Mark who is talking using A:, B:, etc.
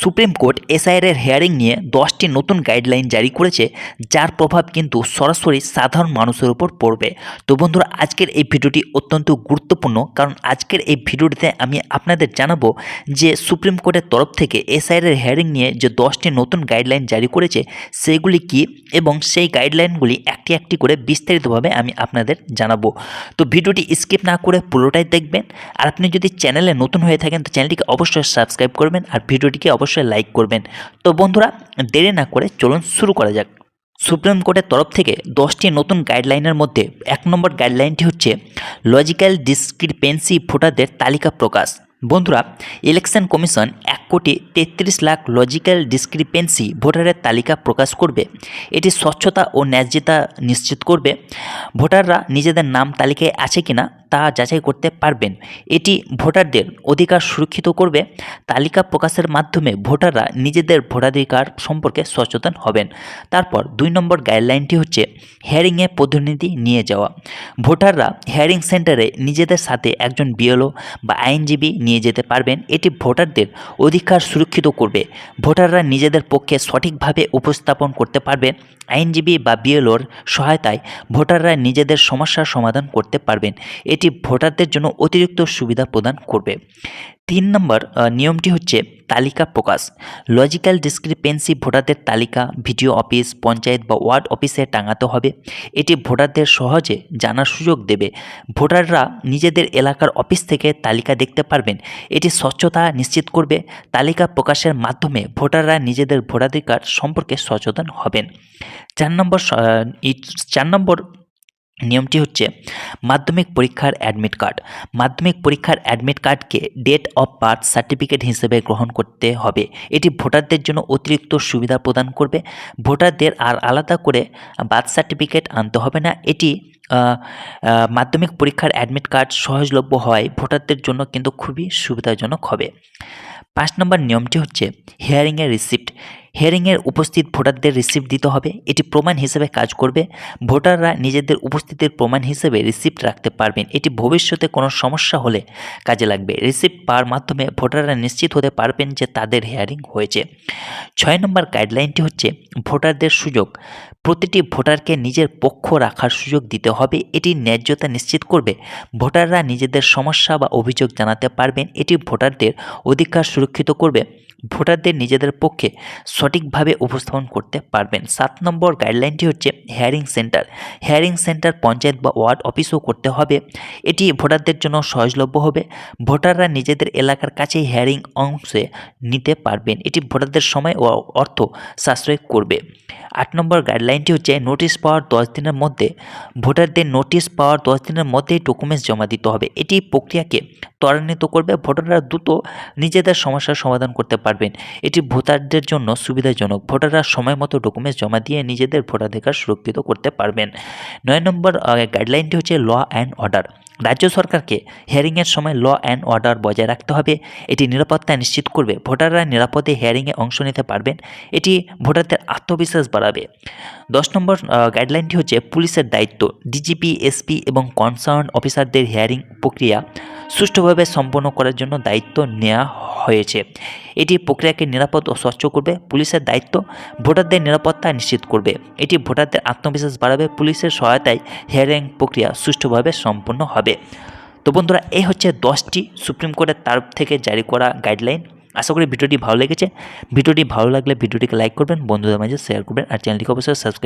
A: Supreme court SIR এর hearing নিয়ে 10টি নতুন গাইডলাইন জারি করেছে, যার প্রভাব কিন্তু সরাসরি সাধারণ মানুষের উপর পড়বে। তো বন্ধুরা, আজকের এই ভিডিওটি অত্যন্ত গুরুত্বপূর্ণ, কারণ আজকের এই ভিডিওটিতে আমি আপনাদের জানাবো যে সুপ্রিম কোর্টের তরফ থেকে এসআইআর এর হিয়ারিং নিয়ে যে 10টি নতুন গাইডলাইন জারি করেছে সেগুলি কি, এবং সেই গাইডলাইনগুলি একটি একটি করে বিস্তারিতভাবে আমি আপনাদের জানাবো। তো ভিডিওটি স্কিপ না করে পুরোটাই দেখবেন। আর আপনি যদি চ্যানেলে নতুন হয়ে থাকেন তো চ্যানেলটিকে অবশ্যই সাবস্ক্রাইব করবেন আর ভিডিওটিকে অবশ্যই লাইক করবেন। তো বন্ধুরা, দেরি না করে চলুন শুরু করা যাক। সুপ্রিম কোর্টের তরফ থেকে 10টি নতুন গাইডলাইনের মধ্যে 1 নম্বর গাইডলাইনটি হচ্ছে লজিক্যাল ডিসক্রিপেন্সি ভোটারদের তালিকা প্রকাশ। বন্ধুরা, ইলেকশন কমিশন 1,33,00,000 লজিক্যাল ডিসক্রিপেন্সি ভোটারের তালিকা প্রকাশ করবে। এটি স্বচ্ছতা ও ন্যায্যতা নিশ্চিত করবে। ভোটাররা নিজেদের নাম তালিকায় আছে কিনা তা যাচাই করতে পারবেন। এটি ভোটারদের অধিকার সুরক্ষিত করবে। তালিকা প্রকাশের মাধ্যমে ভোটাররা নিজেদের ভোটাধিকার সম্পর্কে সচেতন হবেন। তারপর 2 নম্বর গাইডলাইনটি হচ্ছে হিয়ারিংয়ে প্রতিনিধি নিয়ে যাওয়া। ভোটাররা হিয়ারিং সেন্টারে নিজেদের সাথে একজন বিএলও বা আইনজীবী নিয়ে যেতে পারবেন। এটি ভোটারদের অধিকার সুরক্ষিত করবে। ভোটাররা নিজেদের পক্ষে সঠিকভাবে উপস্থাপন করতে পারবেন। আইনজীবী বা বিএলওর সহায়তায় ভোটাররা নিজেদের সমস্যার সমাধান করতে পারবেন। এটি ভোটারদের জন্য অতিরিক্ত সুবিধা প্রদান করবে। 3 নম্বর নিয়মটি হচ্ছে তালিকা প্রকাশ। লজিক্যাল ডিসক্রিপেন্সি ভোটারদের তালিকা ভিডিও অফিস, পঞ্চায়েত বা ওয়ার্ড অফিসে টাঙাতে হবে। এটি ভোটারদের সহজে জানার সুযোগ দেবে। ভোটাররা নিজেদের এলাকার অফিস থেকে তালিকা দেখতে পারবেন। এটি স্বচ্ছতা নিশ্চিত করবে। তালিকা প্রকাশের মাধ্যমে ভোটাররা নিজেদের ভোটাধিকার সম্পর্কে সচেতন হবেন। 4 নম্বর নিয়মটি হচ্ছে মাধ্যমিক পরীক্ষার অ্যাডমিট কার্ড। মাধ্যমিক পরীক্ষার অ্যাডমিট কার্ডকে ডেট অফ বার্থ সার্টিফিকেট হিসেবে গ্রহণ করতে হবে। এটি ভোটারদের জন্য অতিরিক্ত সুবিধা প্রদান করবে। ভোটারদের আর আলাদা করে বার্থ সার্টিফিকেট আনতে হবে না। এটি মাধ্যমিক পরীক্ষার অ্যাডমিট কার্ড সহজলভ্য হওয়ায় ভোটারদের জন্য কিন্তু খুবই সুবিধাজনক হবে। 5 নম্বর নিয়মটি হচ্ছে হিয়ারিংয়ের রিসিপ্ট। হিয়ারিংয়ের উপস্থিত ভোটারদের রিসিপ্ট দিতে হবে। এটি প্রমাণ হিসেবে কাজ করবে। ভোটাররা নিজেদের উপস্থিতির প্রমাণ হিসেবে রিসিপ্ট রাখতে পারবেন। এটি ভবিষ্যতে কোনো সমস্যা হলে কাজে লাগবে। রিসিপ্ট পাওয়ার মাধ্যমে ভোটাররা নিশ্চিত হতে পারবেন যে তাদের হিয়ারিং হয়েছে। 6 নম্বর গাইডলাইনটি হচ্ছে ভোটারদের সুযোগ। প্রতিটি ভোটারকে নিজের পক্ষ রাখার সুযোগ দিতে হবে। এটি ন্যায্যতা নিশ্চিত করবে। ভোটাররা নিজেদের সমস্যা বা অভিযোগ জানাতে পারবেন। এটি ভোটারদের অধিকার সুরক্ষিত করবে। ভোটারদের নিজেদের পক্ষে সঠিকভাবে উপস্থাপন করতে পারবেন। 7 নম্বর গাইডলাইনটি হচ্ছে hearing centre. Hearing centre panchayat বা ওয়ার্ড অফিসও করতে হবে। এটি ভোটারদের জন্য সহজলভ্য হবে। ভোটাররা নিজেদের এলাকার কাছে হিয়ারিং অংশে নিতে পারবেন। এটি ভোটারদের সময় ও অর্থ সাশ্রয় করবে। 8 নম্বর গাইডলাইনটি হচ্ছে নোটিশ পাওয়ার 10 দিনের মধ্যে। ভোটারদের নোটিশ পাওয়ার 10 দিনের মধ্যেই ডকুমেন্টস জমা দিতে হবে। এটি প্রক্রিয়াকে ত্বরান্বিত করবে। ভোটাররা দ্রুত নিজেদের সমস্যার সমাধান করতে পারবেন। এটি ভোটারদের জন্য সুবিধাজনক। ভোটাররা সময় মতো ডকুমেন্টস জমা দিয়ে নিজেদের ভোটাধিকার সুরক্ষিত করতে পারবেন। 9 নম্বর গাইডলাইনটি হচ্ছে ল অ্যান্ড অর্ডার। রাজ্য সরকারকে হিয়ারিংয়ের সময় ল অ্যান্ড অর্ডার বজায় রাখতে হবে। এটি নিরাপত্তা নিশ্চিত করবে। ভোটাররা নিরাপদে হিয়ারিংয়ে অংশ নিতে পারবেন। এটি ভোটারদের আত্মবিশ্বাস বাড়াবে। 10 নম্বর গাইডলাইনটি হচ্ছে পুলিশের দায়িত্ব। ডিজিপি, এসপি এবং কনসার্ন অফিসারদের হিয়ারিং প্রক্রিয়া সুষ্ঠুভাবে সম্পন্ন করার জন্য দায়িত্ব নেওয়া হয়েছে। এটি প্রক্রিয়াকে নিরাপদ ও স্বচ্ছ করবে। পুলিশের দায়িত্ব ভোটারদের নিরাপত্তা নিশ্চিত করবে। এটি ভোটারদের আত্মবিশ্বাস বাড়াবে। পুলিশের সহায়তায় হিয়ারিং প্রক্রিয়া সুষ্ঠুভাবে সম্পন্ন হবে। তো বন্ধুরা, এই হচ্ছে 10টি সুপ্রিম কোর্টের তরফ থেকে জারি করা গাইডলাইন। আশা করি ভিডিওটি ভালো লেগেছে। ভিডিওটি ভালো লাগলে ভিডিওটিকে লাইক করবেন, বন্ধুদের মাঝে শেয়ার করবেন আর চ্যানেলটিকে অবশ্যই সাবস্ক্রাইব